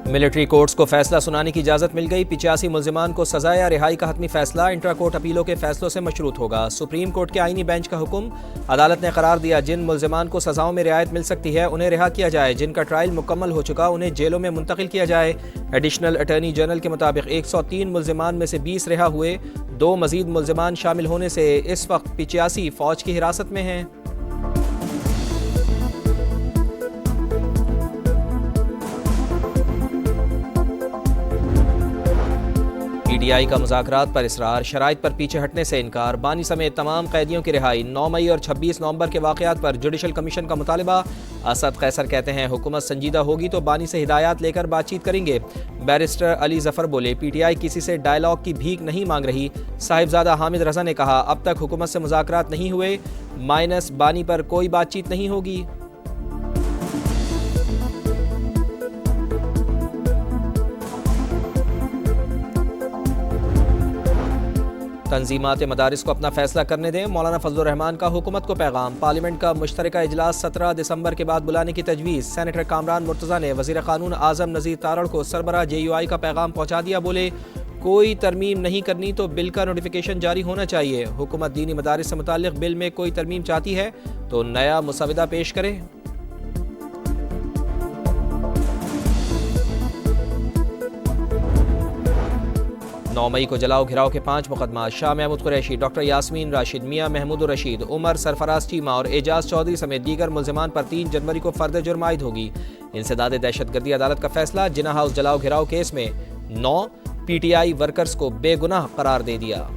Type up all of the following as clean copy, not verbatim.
Military courts को फैसला सुनाने की इजाज़त मिल गई। 85 मुल्जिमान को सजा या रिहाई का हतमी फैसला इंट्रा कोर्ट अपीलों के फैसलों से मशरूत होगा। सुप्रीम कोर्ट के आईनी बेंच का हुक्म, अदालत ने करार दिया जिन मुल्जिमान को सजाओं में रियायत मिल सकती है उन्हें रिहा किया जाए, जिनका ट्रायल मुकम्मल हो चुका उन्हें जेलों में मुंतकिल किया जाए। एडिशनल अटॉर्नी जनरल के मुताबिक 103 मुल्जिमान में से 20 रिहा हुए, 2 मजीद मुल्जिमान शामिल होने से इस वक्त 85 फौज की हिरासत में हैं। PTI का मुज़ाकरात पर इसरार, शराइत पर पीछे हटने से इनकार। बानी समेत तमाम कैदियों की रिहाई। 9 मई और 26 नवंबर के वाक़यात पर जुडिशल कमीशन का मुतालबा। असद कैसर कहते हैं हुकूमत संजीदा होगी तो बानी से हिदायत लेकर बातचीत करेंगे। बैरिस्टर अली जफर बोले PTI किसी से डायलॉग की भीख नहीं मांग रही। साहिबजादा हामिद रजा ने कहा अब तक हुकूमत से मुज़ाकरात नहीं हुए, माइनस बानी पर कोई बातचीत नहीं होगी। तंजीमात मदारिस को अपना फैसला करने दें, मौलाना फजलुर रहमान का हुकूमत को पैगाम। पार्लियामेंट का मुश्तरका इजलास 17 दिसंबर के बाद बुलाने की तजवीज़। सेनेटर कामरान मुर्तज़ा ने वज़ीर क़ानून आज़म नज़ीर तारड़ को सरबराह JUI का पैगाम पहुँचा दिया। बोले कोई तरमीम नहीं करनी तो बिल का नोटिफिकेशन जारी होना चाहिए। हुकूमत दीनी मदारिस से मुताल्लिक़ बिल में कोई तरमीम चाहती है तो नया मुसविदा पेश करे। 9 मई को जलाओ घिराव के 5 मुकदमा। शाह महमूद कुरैशी, डॉक्टर यास्मीन राशिद, मियाँ महमूद रशीद, उमर सरफराज चीमा और एजाज चौधरी समेत दीगर मुल्जिमान पर 3 जनवरी को फर्द जुर्म आयद होगी। इंसदाद दहशतगर्दी अदालत का फैसला, जिना हाउस जलाओ घिराव केस में 9 PTI वर्कर्स को बेगुनाह करार दे दिया।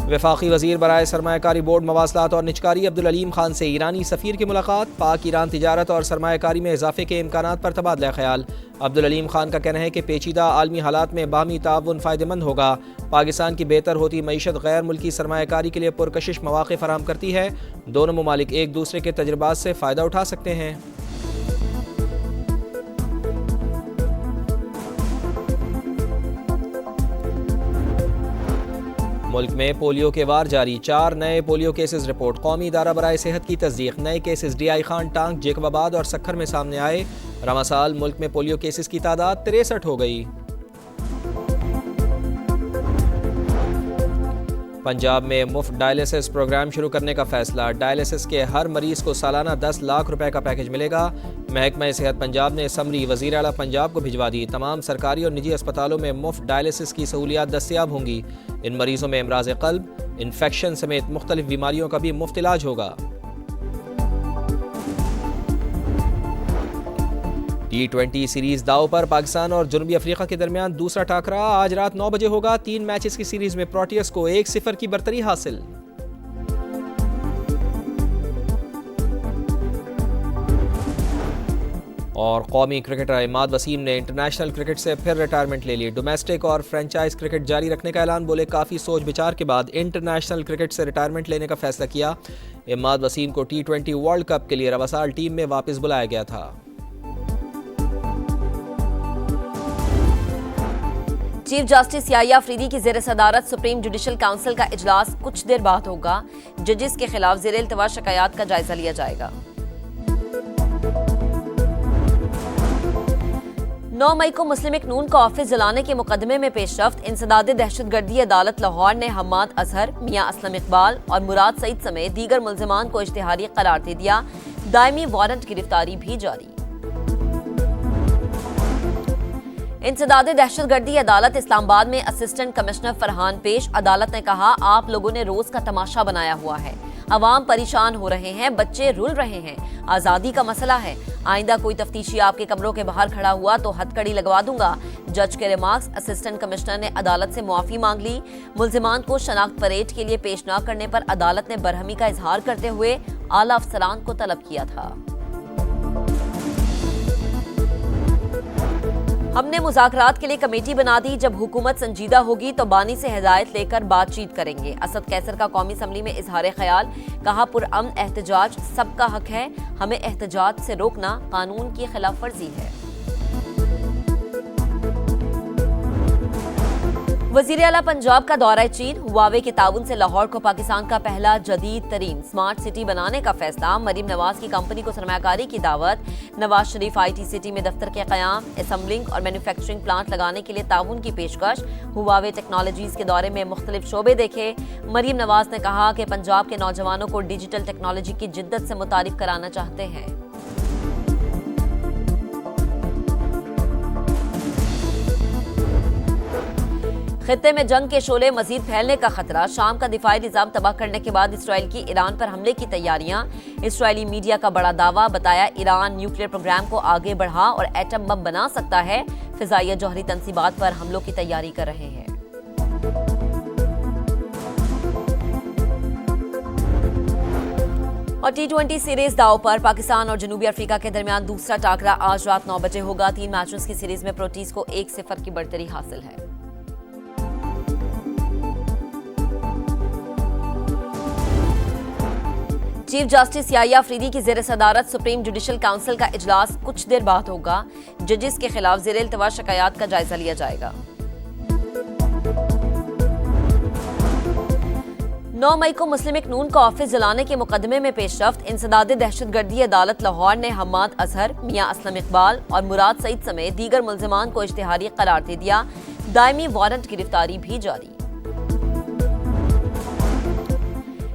वफाकी वज़ीर बराए सरमायाकारी बोर्ड मवासलात और निजकारी अब्दुल अलीम खान से ईरानी सफ़ीर की मुलाकात। पाक ईरान तिजारत और सरमायाकारी में इजाफे के इम्कानात पर तबादला ख्याल। अब्दुल अलीम खान का कहना है कि पेचीदा आलमी हालात में बाहमी ताउन फ़ायदेमंद होगा। पाकिस्तान की बेहतर होती मईशत गैर मुल्की सरमायाकारी के लिए पुरकशिश मौक़े फराहम करती है। दोनों ममालिक एक दूसरे के तजुर्बात से फ़ायदा उठा सकते हैं। मुल्क में पोलियो के वार जारी, 4 नए पोलियो केसेस रिपोर्ट। कौमी इदारा बराए सेहत की तस्दीक, नए केसेस DI खान, टांग, जेकबाबाद और सक्खर में सामने आए। रवा साल मुल्क में पोलियो केसेस की तादाद 63 हो गई। पंजाब में मुफ्त डायलिसिस प्रोग्राम शुरू करने का फैसला। डायलिसिस के हर मरीज को सालाना 10 लाख रुपए का पैकेज मिलेगा। महकमा सेहत पंजाब ने समरी वज़ीर आला पंजाब को भिजवा दी। तमाम सरकारी और निजी अस्पतालों में मुफ्त डायलिसिस की सहूलियात दस्तयाब होंगी। इन मरीजों में इमराज क़ल्ब, इन्फेक्शन समेत मुख्तलिफ बीमारियों का भी मुफ्त इलाज होगा। T20 सीरीज दाव पर, पाकिस्तान और जनूबी अफ्रीका के दरमियान दूसरा टाकरा आज रात 9 बजे होगा। 3 मैचेस की सीरीज में प्रोटियस को 1-0 की बरतरी हासिल। और कौमी क्रिकेटर इमाद वसीम ने इंटरनेशनल क्रिकेट से फिर रिटायरमेंट ले ली। डोमेस्टिक और फ्रेंचाइज क्रिकेट जारी रखने का ऐलान। बोले काफ़ी सोच विचार के बाद इंटरनेशनल क्रिकेट से रिटायरमेंट लेने का फैसला किया। इमाद वसीम को T20 वर्ल्ड कप के लिए रवा साल टीम में वापस बुलाया गया था। चीफ जस्टिस याहिया अफरीदी की ज़ेर सदारत सुप्रीम जुडिशल काउंसिल का इजलास कुछ देर बाद होगा। जजेस के खिलाफ ज़ेर इल्तवा शिकायत का जायजा लिया जाएगा। 9 मई को मुस्लिम लीग नून का ऑफिस जलाने के मुकदमे में पेशरफ्त। इंसदाद दहशतगर्दी अदालत लाहौर ने हम्माद अजहर, मियाँ असलम इकबाल और मुराद सईद समेत दीगर मुल्जिमान को इश्तिहारी करार दे दिया। दायमी वारंट गिरफ्तारी भी जारी। इंसदाद दहशतगर्दी अदालत इस्लामाबाद में असिस्टेंट कमिश्नर फरहान पेश। अदालत ने कहा आप लोगों ने रोज का तमाशा बनाया हुआ है, अवाम परेशान हो रहे हैं, बच्चे रुल रहे हैं, आज़ादी का मसला है। आइंदा कोई तफ्तीशी आपके कमरों के बाहर खड़ा हुआ तो हथकड़ी लगवा दूंगा। जज के रिमार्क्स। असिस्टेंट कमिश्नर ने अदालत से मुआफी मांग ली। मुल्जिमान को शनाख्त परेड के लिए पेश न करने पर अदालत ने बरहमी का इजहार करते हुए आला अफसरान को तलब किया था। हमने मुज़ाकरात के लिए कमेटी बना दी, जब हुकूमत संजीदा होगी तो बानी से हिदायत लेकर बातचीत करेंगे। असद कैसर का कौमी असम्बली में इजहार ख्याल। कहा पुरअमन एहतजाज सबका हक है, हमें एहतजाज से रोकना कानून की खिलाफ वर्जी है। वजीर आला पंजाब का दौरा चीन, हुआवे के ताउन से लाहौर को पाकिस्तान का पहला जदीद तरीन स्मार्ट सिटी बनाने का फैसला, मरीम नवाज की कंपनी को सरमायाकारी की दावत, नवाज शरीफ IT सिटी में दफ्तर के क़याम, असेंबलिंग और मैन्युफैक्चरिंग प्लांट लगाने के लिए ताउन की पेशकश, हुआवे टेक्नोलॉजीज के दौरे में मुख्तलिफ शोबे देखे। मरीम नवाज ने कहा कि पंजाब के नौजवानों को डिजिटल टेक्नोलॉजी की जिद्दत से मुतारिफ कराना चाहते हैं। खित्ते में जंग के शोले मजीद फैलने का खतरा, शाम का दिफाई निजाम तबाह करने के बाद इसराइल की ईरान पर हमले की तैयारियां। इसराइली मीडिया का बड़ा दावा, बताया ईरान न्यूक्लियर प्रोग्राम को आगे बढ़ा और एटम बम बना सकता है, फिजाइया जौहरी तंसीबात पर हमलों की तैयारी कर रहे हैं। और T20 सीरीज दाव पर, पाकिस्तान और जनूबी अफ्रीका के दरमियान दूसरा टाकरा आज रात 9 बजे होगा। 3 मैचों की सीरीज में प्रोटीज को 1-0 की बढ़तरी हासिल है। चीफ जस्टिस याहिया अफरीदी की ज़ेर सदारत सुप्रीम जुडिशल काउंसिल का इजलास कुछ देर बाद होगा। जजेस के खिलाफ ज़ेर इल्तवा शिकायत का जायजा लिया जाएगा। 9 मई को मुस्लिम लीग नून का ऑफिस जलाने के मुकदमे में पेशरफ्त, इंसदाद दहशतगर्दी अदालत लाहौर ने हम्माद अजहर, मियां असलम इकबाल और मुराद सईद समेत दीगर मुल्जिमान को इश्तिहारी करार दे दिया। दायमी वारंट गिरफ्तारी भी जारी।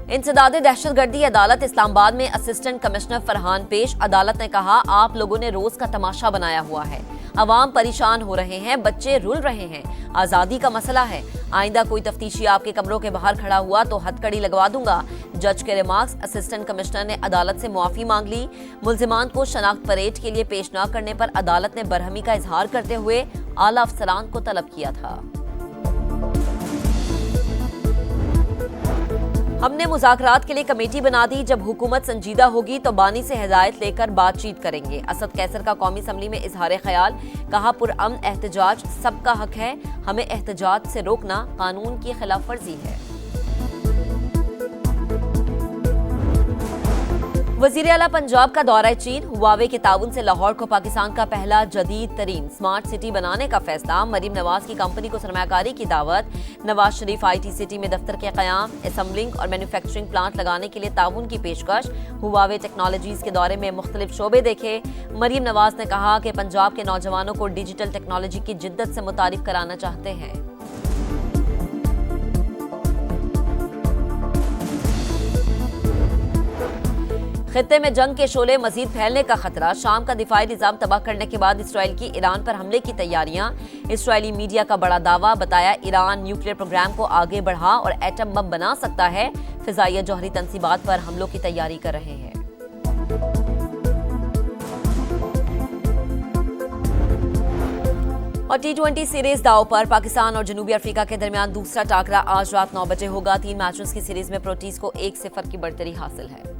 इंसदाद दहशतगर्दी अदालत इस्लामाबाद में असिस्टेंट कमिश्नर फरहान पेश, अदालत ने कहा आप लोगों ने रोज का तमाशा बनाया हुआ है, अवाम परेशान हो रहे हैं, बच्चे रुल रहे हैं, आज़ादी का मसला है, आइंदा कोई तफ्तीशी आपके कमरों के बाहर खड़ा हुआ तो हथकड़ी लगवा दूंगा। जज के रिमार्क्स, असिस्टेंट कमिश्नर ने अदालत से मुआफी मांग ली। मुल्जिमान को शनाख्त परेड के लिए पेश न करने पर अदालत ने बरहमी का इजहार करते हुए आला अफसरान को तलब किया था। हमने मुज़ाकरात के लिए कमेटी बना दी, जब हुकूमत संजीदा होगी तो बानी से हिदायत लेकर बातचीत करेंगे। असद कैसर का कौमी असम्बली में इजहार ख्याल, कहा पुरअमन एहतजाज सबका हक है, हमें एहतजाज से रोकना कानून की खिलाफ वर्जी है। वजीर आला पंजाब का दौरा चीन, हुआवे के ताउन से लाहौर को पाकिस्तान का पहला जदीद तरीन स्मार्ट सिटी बनाने का फैसला, मरीम नवाज की कंपनी को सरमायाकारी की दावत, नवाज शरीफ IT सिटी में दफ्तर के क़याम, असेंबलिंग और मैन्युफैक्चरिंग प्लांट लगाने के लिए ताउन की पेशकश, हुआवे टेक्नोलॉजीज के दौरे में मुख्तलिफ शोबे देखे। मरीम नवाज ने कहा कि पंजाब के नौजवानों को डिजिटल टेक्नोलॉजी की जिद्दत से मुतारिफ कराना चाहते हैं। खित्ते में जंग के शोले मजीद फैलने का खतरा, शाम का दिफाई निजाम तबाह करने के बाद इसराइल की ईरान पर हमले की तैयारियां। इसराइली मीडिया का बड़ा दावा, बताया ईरान न्यूक्लियर प्रोग्राम को आगे बढ़ा और एटम बम बना सकता है, फिजाइया जौहरी तंसीबात पर हमलों की तैयारी कर रहे हैं। और T20 सीरीज दाव पर, पाकिस्तान और जनूबी अफ्रीका के दरमियान दूसरा टाकरा आज रात 9 बजे होगा। 3 मैचों की सीरीज में प्रोटीज को 1-0 की बढ़तरी हासिल है।